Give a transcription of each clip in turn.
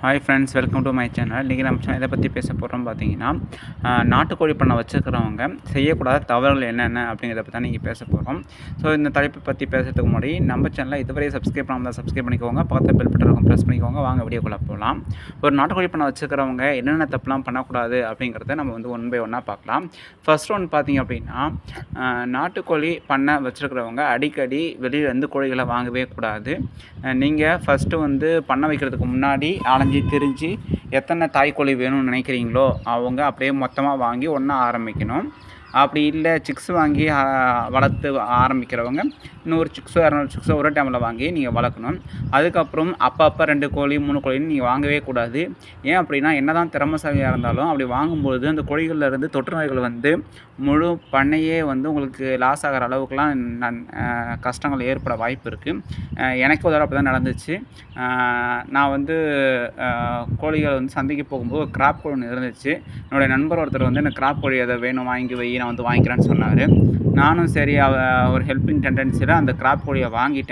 Hi friends, welcome to my channel. இன்றைக்கி நம்ம channel எதை பற்றி பேச போகிறோம் பார்த்தீங்கன்னா, நாட்டுக்கோழி பண்ணை வச்சுருக்கிறவங்க செய்யக்கூடாத தவறுகள் என்னென்ன அப்படிங்கிறத பற்றி தான் நீங்கள் பேச போகிறோம். ஸோ இந்த தலைப்பை பற்றி பேசுறதுக்கு முன்னாடி நம்ம சேனலை இதுவரை சப்ஸ்கிரைப் பண்ணாமல் சப்ஸ்கிரைப் பண்ணிக்கோங்க, பக்கத்தில் பெல் பட்டன் இருக்கும் ப்ரெஸ் பண்ணிக்கோங்க. வாங்க வீடியோக்குள்ளே போகலாம். ஒரு நாட்டுக்கோழி பண்ணை வச்சுருக்கிறவங்க என்னென்ன தப்புலாம் பண்ணக்கூடாது அப்படிங்கிறத நம்ம வந்து ஒன் பை ஒன்னாக பார்க்கலாம். ஃபர்ஸ்ட் ஒன் பார்த்தீங்க அப்படின்னா, நாட்டுக்கோழி பண்ணை வச்சுருக்கிறவங்க அடிக்கடி வெளியிலேருந்து கோழிகளை வாங்கவே கூடாது. நீங்கள் ஃபஸ்ட்டு வந்து பண்ணை வைக்கிறதுக்கு முன்னாடி திரிஞ்சு எத்தனை தாய்க்கோழி வேணும்னு நினைக்கிறீங்களோ அவங்க அப்படியே மொத்தமாக வாங்கி ஒன்றா ஆரம்பிக்கணும். அப்படி இல்லை சிக்ஸ் வாங்கி வளர்த்து ஆரம்பிக்கிறவங்க 100 சிக்ஸோ 200 சிக்ஸோ ஒரு டைமில் வாங்கி நீங்கள் வளர்க்கணும். அதுக்கப்புறம் அப்பப்போ 2 கோழி 3 கோழின்னு நீங்கள் வாங்கவே கூடாது. ஏன் அப்படின்னா, என்ன தான் திறமைசாலியாக இருந்தாலும் அப்படி வாங்கும்பொழுது அந்த கோழிகளிலிருந்து தொற்று நோய்கள் வந்து முழு பண்ணையே வந்து உங்களுக்கு லாஸ் ஆகிற அளவுக்குலாம் கஷ்டங்கள் ஏற்பட வாய்ப்பு இருக்குது. எனக்கு ஒரு தடவை அப்படி தான் நடந்துச்சு. நான் வந்து கோழிகள் வந்து சந்தைக்கு போகும்போது ஒரு கிராப் கோழி ஒன்று இருந்துச்சு. என்னுடைய நண்பர் ஒருத்தர் வந்து எனக்கு கிராப் கோழி அதை வேணும் வாங்கி வை, நான் வந்து வாங்கிக்கிறேன்னு சொன்னார். நானும் சரி ஒரு ஹெல்பிங் டெண்டன்சியில் அந்த கிராப் கோழியை வாங்கி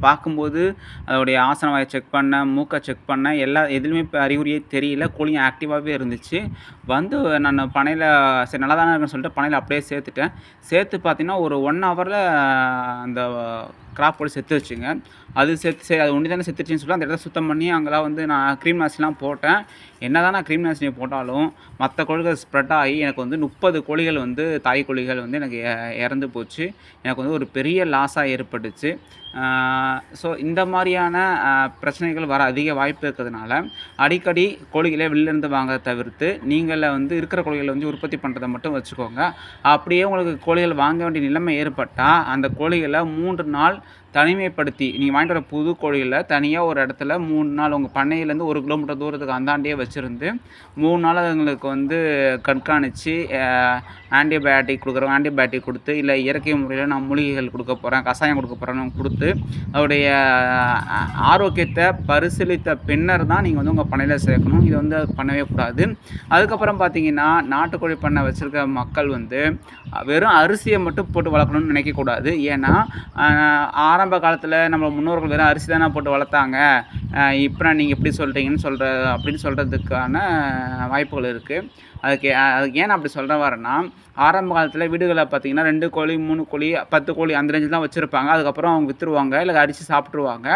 பார்க்கும்போது அதோடைய ஆசன வாயை செக் பண்ணேன், மூக்கை செக் பண்ணேன். எதுலையுமே இப்போ அறிகுறியே தெரியல. கோழியும் ஆக்டிவாகவே இருந்துச்சு. வந்து நான் பண்ணையில் சரி நல்லா தானே இருக்குன்னு சொல்லிட்டு பண்ணையில் அப்படியே சேர்த்துட்டேன். சேர்த்து பார்த்தீங்கன்னா ஒரு 1 ஹவரில் அந்த கிராப் கோழி செத்துருச்சுங்க. அது சரி அது ஒன்று தானே செத்துருச்சுன்னு சொல்லிட்டு அந்த இடத்த சுத்தம் பண்ணி அங்கெல்லாம் வந்து நான் க்ரீம் நாசினிலாம் போட்டேன். என்ன தான் நான் க்ரீம் நாசினி போட்டாலும் மற்ற கோழிகள் ஸ்ப்ரெட் ஆகி எனக்கு வந்து 30 கோழிகள் வந்து தாய் கோழிகள் வந்து எனக்கு இறந்து போச்சு. எனக்கு வந்து ஒரு பெரிய லாஸாக ஏற்பட்டுச்சு. ஸோ இந்த மாதிரியான பிரச்சனைகள் வர அதிக வாய்ப்பு இருக்கிறதுனால அடிக்கடி கோழிகளை வெளிலேருந்து வாங்க தவிர்த்து நீங்கள வந்து இருக்கிற கோழிகளை வந்து உற்பத்தி பண்ணுறதை மட்டும் வச்சுக்கோங்க. அப்படியே உங்களுக்கு கோழிகள் வாங்க வேண்டிய நிலைமை ஏற்பட்டால் அந்த கோழிகளை 3 நாள் தனிமைப்படுத்தி நீங்கள் வாங்கிட்டு வர புது கோழிகளை தனியாக ஒரு இடத்துல 3 நாள் உங்கள் பண்ணையிலேருந்து 1 கிலோமீட்டர் தூரத்துக்கு அந்தாண்டியே வச்சுருந்து 3 நாள் அதுங்களுக்கு வந்து கண்காணித்து ஆன்டிபயோட்டிக் கொடுக்குறோம். ஆன்டிபயோட்டிக் கொடுத்து இல்லை இயற்கை முறையில் நான் மூலிகைகள் கொடுக்க போகிறேன், கஷாயம் கொடுக்க போகிறேன்னு கொடுத்து அதோடைய ஆரோக்கியத்தை பரிசீலித்த பின்னர் தான் நீங்கள் வந்து உங்கள் பண்ணையில் சேர்க்கணும். இது வந்து பண்ணவே கூடாது. அதுக்கப்புறம் பார்த்தீங்கன்னா, நாட்டுக்கோழி பண்ணை வச்சுருக்க மக்கள் வந்து வெறும் அரிசியை மட்டும் போட்டு வளர்க்கணும்னு நினைக்கக்கூடாது. ஏன்னா ஆரம்ப காலத்தில் நம்ம முன்னோர்கள் வெறும் அரிசி தானே போட்டு வளர்த்தாங்க, இப்போ நீங்கள் எப்படி சொல்கிறீங்கன்னு அப்படின்னு சொல்கிறதுக்கான வாய்ப்புகள் இருக்குது. அதுக்கு ஏன் நான் அப்படி சொல்ல வரேன்னா, ஆரம்ப காலத்தில் வீடுகளில் பார்த்தீங்கன்னா 2 கோழி 3 கோழி 10 கோழி அந்த ரேஞ்சில் தான் வச்சுருப்பாங்க. அதுக்கப்புறம் அவங்க விற்றுருவாங்க, இல்லை அடித்து சாப்பிட்ருவாங்க.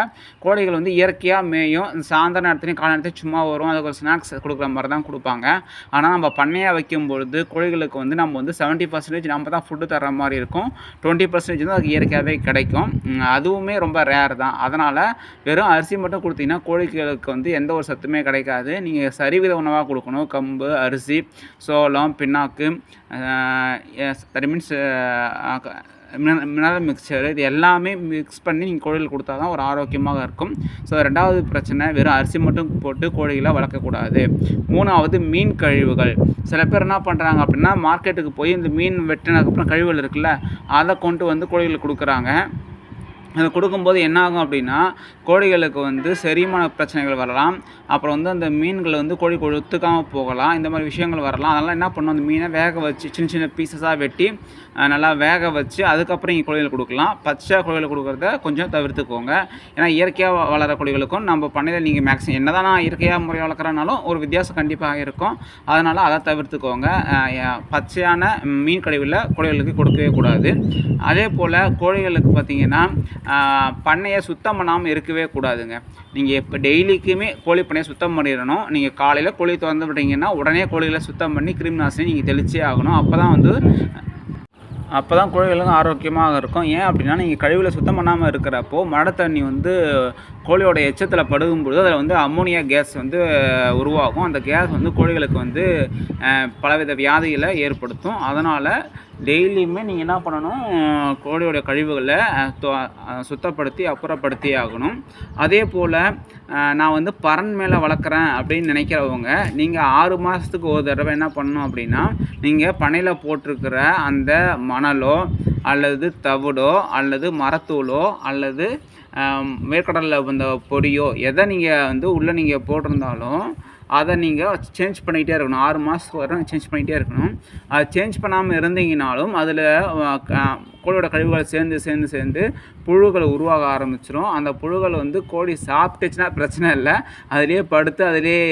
கோழிகள் வந்து இயற்கையாக மேயும். சாயந்தர நேரத்துலையும் காலை நேரத்துலையும் சும்மா வரும். அதுக்கு ஒரு ஸ்நாக்ஸ் கொடுக்குற மாதிரி தான் கொடுப்பாங்க. ஆனால் நம்ம பண்ணையாக வைக்கும்பொழுது கோழிகளுக்கு வந்து நம்ம வந்து 70% நம்ம தான் ஃபுட்டு தர்ற மாதிரி இருக்கும். 20% தான் அதுக்கு இயற்கையாகவே கிடைக்கும். அதுவுமே ரொம்ப ரேர் தான். அதனால் வெறும் அரிசி மட்டும் கொடுத்தீங்கன்னா கோழிகளுக்கு வந்து எந்த ஒரு சத்துமே கிடைக்காது. நீங்கள் சரிவித உணவாக கொடுக்கணும். கம்பு, அரிசி, சோளம், பிண்ணாக்கு, தட் மீன்ஸ் மினரல் மிக்சர், இது எல்லாமே மிக்ஸ் பண்ணி நீங்கள் கோழிகள் கொடுத்தா தான் ஒரு ஆரோக்கியமாக இருக்கும். ஸோ 2வது பிரச்சனை, வெறும் அரிசி மட்டும் போட்டு கோழிகளை வளர்க்கக்கூடாது. 3வது மீன் கழிவுகள். சில பேர் என்ன பண்ணுறாங்க அப்படின்னா, மார்க்கெட்டுக்கு போய் இந்த மீன் வெட்டினதுக்கப்புறம் கழிவுகள் இருக்குல்ல, அதை கொண்டு வந்து கோழிகளுக்கு கொடுக்குறாங்க. அதை கொடுக்கும்போது என்ன ஆகும் அப்படின்னா, கோழிகளுக்கு வந்து செரிமான பிரச்சனைகள் வரலாம். அப்புறம் வந்து அந்த மீன்கள் வந்து கோழி ஒத்துக்காமல் போகலாம். இந்த மாதிரி விஷயங்கள் வரலாம். அதனால் என்ன பண்ணணும், அந்த மீனை வேக வச்சு சின்ன சின்ன பீசஸாக வெட்டி நல்லா வேக வச்சு அதுக்கப்புறம் நீங்கள் கோழிகளுக்கு கொடுக்கலாம். பச்சை கோழிகளுக்கு கொடுக்குறத கொஞ்சம் தவிர்த்துக்கோங்க. ஏன்னா இயற்கையாக வளர கோழிகளுக்கும் நம்ம பண்ணையில் நீங்கள் மேக்ஸிமம் என்ன தான் நான் இயற்கையாக முறை வளர்க்குறனாலும் ஒரு வித்தியாசம் கண்டிப்பாக இருக்கும். அதனால் அதை தவிர்த்துக்கோங்க. பச்சையான மீன் கழிவில் கோழிகளுக்கு கொடுக்கவே கூடாது. அதே போல் கோழிகளுக்கு பார்த்திங்கன்னா, பண்ணையை சுத்தம் பண்ணாமல் இருக்கவே கூடாதுங்க. நீங்கள் இப்போ டெய்லிக்குமே கோழி பண்ணையை சுத்தம் பண்ணிடணும். நீங்கள் காலையில் கோழி திறந்து விட்டீங்கன்னா உடனே கோழிகளை சுத்தம் பண்ணி கிருமி நாசினி நீங்கள் தெளிச்சே ஆகணும். அப்போ தான் கோழிகளுக்கும் ஆரோக்கியமாக இருக்கும். ஏன் அப்படின்னா, நீங்கள் கழிவில் சுத்தம் பண்ணாமல் இருக்கிறப்போ மழை தண்ணி வந்து கோழியோட எச்சத்தில் படுகும்பொழுது அதில் வந்து அம்மோனியா கேஸ் வந்து உருவாகும். அந்த கேஸ் வந்து கோழிகளுக்கு வந்து பலவித வியாதிகளை ஏற்படுத்தும். அதனால் டெய்லியுமே நீங்கள் என்ன பண்ணணும், கோழியோட கழிவுகளை சுத்தப்படுத்தி அப்புறப்படுத்தி ஆகணும். அதே போல் நான் வந்து பறன் மேலே வளர்க்குறேன் அப்படின்னு நினைக்கிறவங்க, நீங்கள் 6 மாதத்துக்கு ஒரு தடவை என்ன பண்ணணும் அப்படின்னா, நீங்கள் பண்ணையில் போட்டிருக்கிற அந்த மணலோ அல்லது தவிடோ அல்லது மரத்தூளோ அல்லது வேர்க்கடலில் வந்த பொடியோ எதை நீங்கள் வந்து உள்ளே நீங்கள் போட்டிருந்தாலும் அதை நீங்கள் சேஞ்ச் பண்ணிகிட்டே இருக்கணும். 6 மாதத்துக்கு வரை சேஞ்ச் பண்ணிகிட்டே இருக்கணும். அது சேஞ்ச் பண்ணாமல் இருந்தீங்கனாலும் அதில் கோழியோட கழிவுகள் சேர்ந்து புழுக்கள் உருவாக ஆரம்பிச்சிடும். அந்த புழுக்கள் வந்து கோழி சாப்பிட்டுச்சுன்னா பிரச்சனை இல்லை, அதிலேயே படுத்து அதிலேயே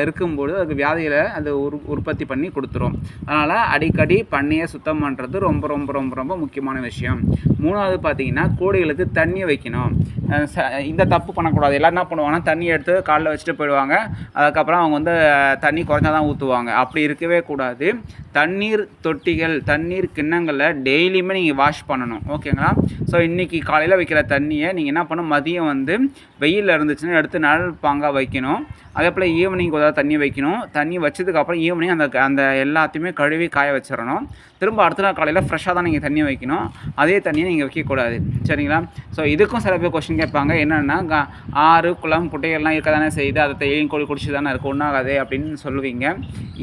இருக்கும்பொழுது அதுக்கு வியாதிகளை அது உற்பத்தி பண்ணி கொடுத்துரும். அதனால் அடிக்கடி பண்ணையை சுத்தம் பண்ணுறது ரொம்ப ரொம்ப ரொம்ப ரொம்ப முக்கியமான விஷயம். 3வது பார்த்திங்கன்னா கோழிகளுக்கு தண்ணி வைக்கணும். இந்த தப்பு பண்ணக்கூடாது. எல்லோரும் என்ன பண்ணுவாங்கன்னா தண்ணி எடுத்து காலைல வச்சுட்டு போயிடுவாங்க. அதுக்கப்புறம் அவங்க வந்து தண்ணி குறைஞ்சா தான் ஊற்றுவாங்க. அப்படி இருக்கவே கூடாது. தண்ணீர் தொட்டிகள், தண்ணீர் கிண்ணங்களை டெய்லியுமே நீங்கள் வாஷ் பண்ணணும். ஓகேங்களா? ஸோ இன்றைக்கி காலையில் வைக்கிற தண்ணியை நீங்கள் என்ன பண்ணணும், மதியம் வந்து வெயிலில் இருந்துச்சுன்னா எடுத்து நிழல் பாங்காக வைக்கணும். அதே போல் ஈவினிங் ஒரு தண்ணி வைக்கணும். தண்ணி வச்சதுக்கப்புறம் ஈவினிங் அந்த எல்லாத்தையுமே கழுவி காய வச்சிடணும். திரும்ப அடுத்த நாள் காலையில் ஃப்ரெஷ்ஷாக தான் நீங்கள் தண்ணி வைக்கணும். அதே தண்ணியை நீங்கள் வைக்கக்கூடாது. சரிங்களா? ஸோ இதுக்கும் சில பேர் கொஸ்டின் கேட்பாங்க, என்னென்னா ஆறு குளம் குட்டைகள்லாம் இருக்க தானே செய்யுது, அதை தேயும் கோழி குடிச்சு தானே இருக்குது, ஒன்றாகாது அப்படின்னு சொல்லுவீங்க.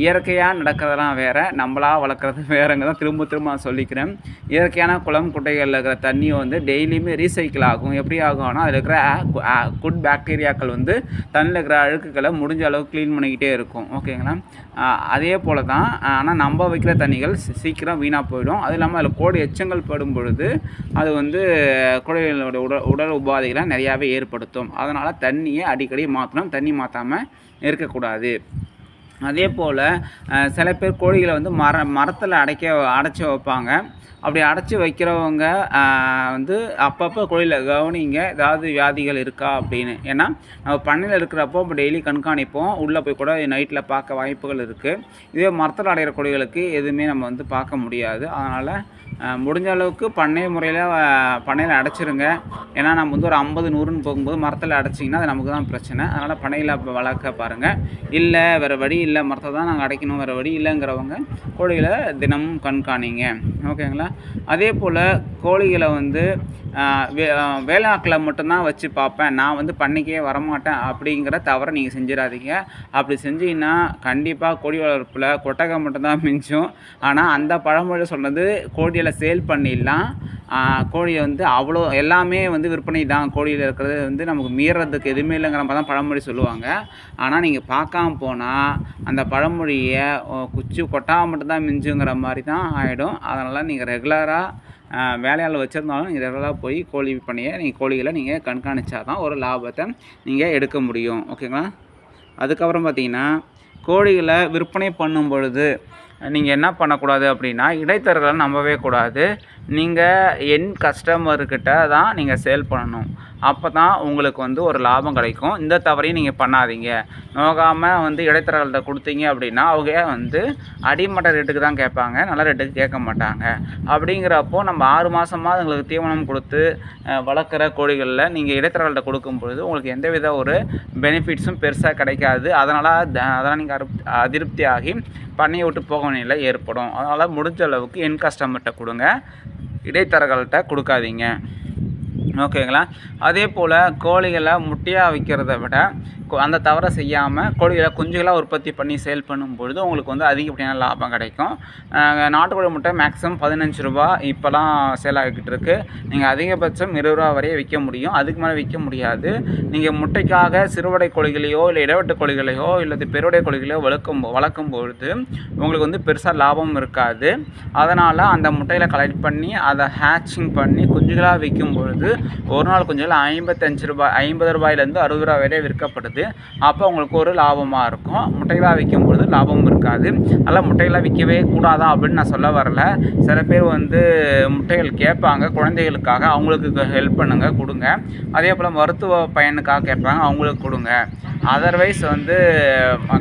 இயற்கையாக நடக்கிறதெல்லாம் வேறு, நம்மளாக வளர்க்குறது வேறுங்க தான் திரும்ப நான் சொல்லிக்கிறேன். இயற்கையான குளம் குட்டைகளில் இருக்கிற தண்ணி வந்து டெய்லியுமே ரீசைக்கிள் ஆகும். எப்படி ஆகும்னா அதில் இருக்கிற குட் பாக்டீரியாக்கள் வந்து தண்ணியில் இருக்கிற அழுக்குகளை முடிஞ்ச அளவுக்கு க்ளீன் பண்ணிக்கிட்டே இருக்கும். ஓகேங்களா? அதே போல் தான். ஆனால் நம்ம வைக்கிற தண்ணிகள் சீக்கிரம் வீணாக போயிடும். அது இல்லாமல் அதில் கோழி எச்சங்கள் படும் பொழுது அது வந்து கோழிகளோட உடல் உபாதைகளை நிறையாவே ஏற்படுத்தும். அதனால் தண்ணியை அடிக்கடி மாற்றணும். தண்ணி மாற்றாமல் இருக்கக்கூடாது. அதே போல் சில பேர் கோழிகளை வந்து மரத்தில் அடைச்சி வைப்பாங்க. அப்படி அடைச்சி வைக்கிறவங்க வந்து அப்பப்போ கோழியில் கவனிங்க, ஏதாவது வியாதிகள் இருக்கா அப்படின்னு. ஏன்னா நம்ம பண்ணையில் இருக்கிறப்போ இப்போ டெய்லி கண்காணிப்போம், உள்ளே போய் கூட நைட்டில் பார்க்க வாய்ப்புகள் இருக்குது. இதே மரத்தில் அடைகிற கோழிகளுக்கு எதுவுமே நம்ம வந்து பார்க்க முடியாது. அதனால் முடிஞ்ச அளவுக்கு பண்ணை முறையில் பண்ணையில் அடைச்சிருங்க. ஏன்னா நம்ம வந்து ஒரு 50 100ன்னு போகும்போது மரத்தில் அடைச்சிங்கன்னா அது நமக்கு தான் பிரச்சனை. அதனால் பண்ணையில் வளர்க்க பாருங்கள். இல்லை வேறு வழி இல்லை, மரத்தை தான் நாங்கள் அடைக்கணும், வேறு வழி இல்லைங்கிறவங்க கோழிகளை தினமும் கண்காணிங்க. ஓகேங்களா? அதே போல் கோழிகளை வந்து வேலையாட்களை மட்டும்தான் வச்சு பார்ப்பேன், நான் வந்து பண்ணைக்கே வரமாட்டேன் அப்படிங்கிற தவறை நீங்கள் செஞ்சிடாதீங்க. அப்படி செஞ்சீங்கன்னா கண்டிப்பாக கோழி வளர்ப்பில் கொட்டகை மட்டும்தான் மிஞ்சும். ஆனால் அந்த பழமொழி சொன்னது கோழிகளை சேல் பண்ணிடலாம், கோழியை வந்து அவ்வளோ எல்லாமே வந்து விற்பனை தான், கோழியில் இருக்கிறது வந்து நமக்கு மீறதுக்கு எதுவுமே இல்லைங்கிற மாதிரி தான் பழமொழி சொல்லுவாங்க. ஆனால் நீங்கள் பார்க்காம போனால் அந்த பழமொழியை குச்சி கொட்டாக மட்டும்தான் மிஞ்சுங்கிற மாதிரி தான் ஆகிடும். அதனால் நீங்கள் ரெகுலராக வேலையாள் வச்சுருந்தாலும் நீங்கள் ரெகுலராக போய் கோழி பண்ணையை கோழிகளை நீங்கள் கண்காணித்தா தான் ஒரு லாபத்தை நீங்கள் எடுக்க முடியும். ஓகேங்களா? அதுக்கப்புறம் பார்த்தீங்கன்னா கோழிகளை விற்பனை பண்ணும் பொழுது நீங்கள் என்ன பண்ணக்கூடாது அப்படின்னா, இடைத்தரகர்களை நம்பவே கூடாது. நீங்கள் என் கஸ்டமர்கிட்ட தான் நீங்கள் சேல் பண்ணணும். அப்போ தான் உங்களுக்கு வந்து ஒரு லாபம் கிடைக்கும். இந்த தவறையும் நீங்கள் பண்ணாதீங்க. நோகாமல் வந்து இடைத்தரகர்கள்ட்ட கொடுத்தீங்க அப்படின்னா அவங்க வந்து அடிமட்ட ரேட்டுக்கு தான் கேட்பாங்க, நல்ல ரேட்டுக்கு கேட்க மாட்டாங்க. அப்படிங்கிறப்போ நம்ம 6 மாதமாக அதுங்களுக்கு தீவனம் கொடுத்து வளர்க்குற கோழிகளில் நீங்கள் இடைத்தரகர்கள்ட்ட கொடுக்கும்பொழுது உங்களுக்கு எந்தவித ஒரு பெனிஃபிட்ஸும் பெருசாக கிடைக்காது. அதனால் நீங்கள் அதிருப்தி ஆகி பண்ணையை விட்டு போக வேண்டிய ஏற்படும். அதனால் முடிஞ்ச அளவுக்கு என் கஸ்டமர்கிட்ட கொடுங்க, இடைத்தரகர்கள்ட்ட கொடுக்காதீங்க. ஓகேங்களா? அதே போல் கோழிகளை முட்டையாக விற்கிறத விட அந்த தவறை செய்யாமல் கோழிகளை குஞ்சுகளாக உற்பத்தி பண்ணி சேல் பண்ணும்பொழுது உங்களுக்கு வந்து அதிகப்படியான லாபம் கிடைக்கும். நாட்டுக்கோழி முட்டை மேக்ஸிமம் 15 ரூபா இப்போலாம் சேல் ஆகிக்கிட்டு இருக்குது. நீங்கள் அதிகபட்சம் 20 ரூபா வரையே விற்க முடியும், அதுக்கு மேலே விற்க முடியாது. நீங்கள் முட்டைக்காக சிறுவடை கோழிகளையோ இல்லை இடைவெட்டு கோழிகளையோ இல்லை பெருவடை கோழிகளையோ வளர்க்கும் பொழுது உங்களுக்கு வந்து பெருசாக லாபம் இருக்காது. அதனால் அந்த முட்டையில் கலெக்ட் பண்ணி அதை ஹேட்சிங் பண்ணி குஞ்சுகளாக விற்கும் பொழுது ஒரு நாள் குஞ்சுகள் 55 ரூபாய் 50 ரூபாயிலேருந்து 60 ரூபா வரை விற்கப்படுது. அப்போ உங்களுக்கு ஒரு லாபமாக இருக்கும். முட்டைகளாக விற்கும் பொழுது லாபமும் இருக்காது. அதனால் முட்டைகளாக விற்கவே கூடாதா அப்படின்னு நான் சொல்ல வரல. சில பேர் வந்து முட்டைகள் கேட்பாங்க குழந்தைகளுக்காக, அவங்களுக்கு ஹெல்ப் பண்ணுங்கள், கொடுங்க. அதே போல் மருத்துவ பயனுக்காக கேட்பாங்க, அவங்களுக்கு கொடுங்க. அதர்வைஸ் வந்து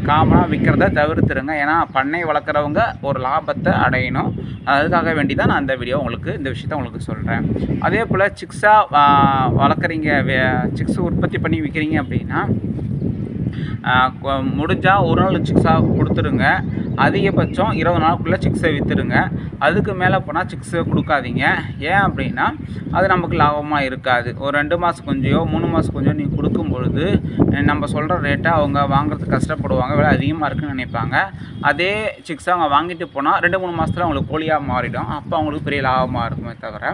காமனாக விற்கிறத தவிர்த்துருங்க. ஏன்னா பண்ணை வளர்க்குறவங்க ஒரு லாபத்தை அடையணும். அதுக்காக வேண்டி தான் நான் இந்த விஷயத்தை உங்களுக்கு சொல்கிறேன். அதே போல் சிக்ஸாக வளர்க்குறீங்க, சிக்ஸ் உற்பத்தி பண்ணி விற்கிறீங்க அப்படின்னா முடிஞ்சால் ஒரு நாள் சிக்ஸாக கொடுத்துருங்க. அதிகபட்சம் 20 நாளுக்குள்ளே சிக்ஸை விற்றுருங்க. அதுக்கு மேலே போனால் சிக்ஸை கொடுக்காதீங்க. ஏன் அப்படின்னா அது நமக்கு லாபமாக இருக்காது. ஒரு 2 மாதம் குஞ்சையோ 3 மாதம் குஞ்சோ நீங்கள் கொடுக்கும் பொழுது நம்ம சொல்கிற ரேட்டை அவங்க வாங்குறதுக்கு கஷ்டப்படுவாங்க, விலை அதிகமாக இருக்குதுன்னு நினைப்பாங்க. அதே சிக்ஸை அவங்க வாங்கிட்டு போனால் 2-3 மாதத்தில் அவங்களுக்கு கோழியாக மாறிடும். அப்போ அவங்களுக்கு பெரிய லாபமாக இருக்குமே தவிர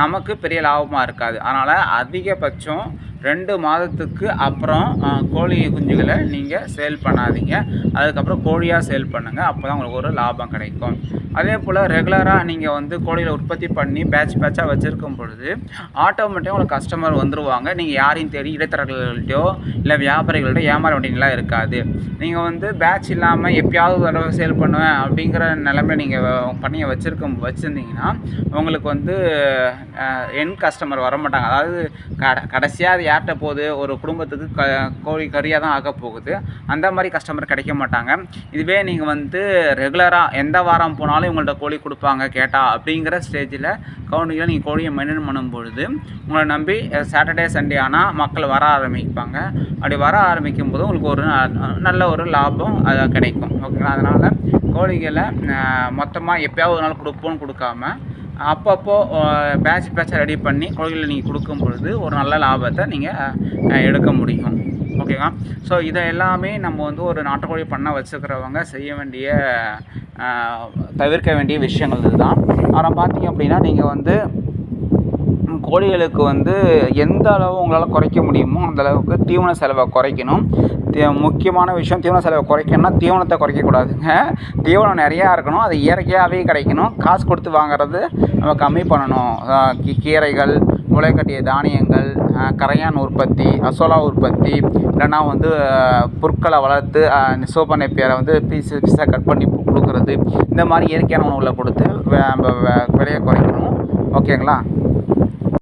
நமக்கு பெரிய லாபமாக இருக்காது. அதனால் அதிகபட்சம் 2 மாதத்துக்கு அப்புறம் கோழி குஞ்சுகளை நீங்கள் சேல் பண்ணாதீங்க. அதுக்கப்புறம் கோழியாக சேல் பண்ணுங்கள். அப்போ தான் உங்களுக்கு ஒரு லாபம் கிடைக்கும். அதே போல் ரெகுலராக நீங்கள் வந்து கோழிகளை உற்பத்தி பண்ணி பேட்சாக வச்சுருக்கும் பொழுது ஆட்டோமேட்டிக்காக உங்களுக்கு கஸ்டமர் வந்துடுவாங்க. நீங்கள் யாரையும் தேடி இடைத்தரகர்கள்ட்டையோ இல்லை வியாபாரிகள்கிட்ட ஏமாற வேண்டியதுலாம் இருக்காது. நீங்கள் வந்து பேட்ச் இல்லாமல் எப்பயாவது தடவை சேல் பண்ணுவேன் அப்படிங்கிற நிலைமை நீங்கள் பண்ணி வச்சுருந்தீங்கன்னா உங்களுக்கு வந்து என் கஸ்டமர் வரமாட்டாங்க. அதாவது கடைசியாக அது யார்கிட்ட போகுது, ஒரு குடும்பத்துக்கு கோழி கறியாக தான் ஆக போகுது. அந்த மாதிரி கஸ்டமர் கிடைக்க மாட்டாங்க. இதுவே நீங்கள் வந்து ரெகுலராக எந்த வாரம் போனாலும் இவங்கள்ட்ட கோழி கொடுப்பாங்க கேட்டால் அப்படிங்கிற ஸ்டேஜில் கவுண்டிங்கில் நீங்கள் கோழியை மெயின்டைன் பண்ணும்பொழுது உங்களை நம்பி சாட்டர்டே சண்டே ஆனால் மக்கள் வர ஆரம்பிப்பாங்க. அப்படி வர ஆரம்பிக்கும் போது உங்களுக்கு ஒரு நல்ல ஒரு லாபம் கிடைக்கும். ஓகேங்களா? அதனால் கோழிகளை மொத்தமாக எப்போயாவது ஒரு நாள் கொடுக்காம அப்பப்போ பேட்சாக ரெடி பண்ணி கோழிகளை நீங்கள் கொடுக்கும் பொழுது ஒரு நல்ல லாபத்தை நீங்கள் எடுக்க முடியும். ஓகேங்களா? ஸோ இதை எல்லாமே நம்ம வந்து ஒரு நாட்டுக்கோழி பண்ணை வச்சுக்கிறவங்க செய்ய வேண்டிய தவிர்க்க வேண்டிய விஷயங்கள் இதுதான். ஆனால் பார்த்தீங்க அப்படின்னா நீங்கள் வந்து கோழிகளுக்கு வந்து எந்த அளவு உங்களால் குறைக்க முடியுமோ அந்த அளவுக்கு தீவன செலவை குறைக்கணும். முக்கியமான விஷயம், தீவன செலவை குறைக்கணும்னா தீவனத்தை குறைக்கக்கூடாதுங்க. தீவனம் நிறையா இருக்கணும், அது இயற்கையாகவே கிடைக்கணும். காசு கொடுத்து வாங்குறது நம்ம கம்மி பண்ணணும். கீரைகள், முளைக்கட்டிய தானியங்கள், கரையான் உற்பத்தி, அசோலா உற்பத்தி, இல்லைன்னா வந்து புற்களை வளர்த்து சோப்பா நெப்பியரை வந்து பீஸாக கட் பண்ணி கொடுக்குறது, இந்த மாதிரி இயற்கையான உணவுகளை கொடுத்து விலையை குறைக்கணும். ஓகேங்களா?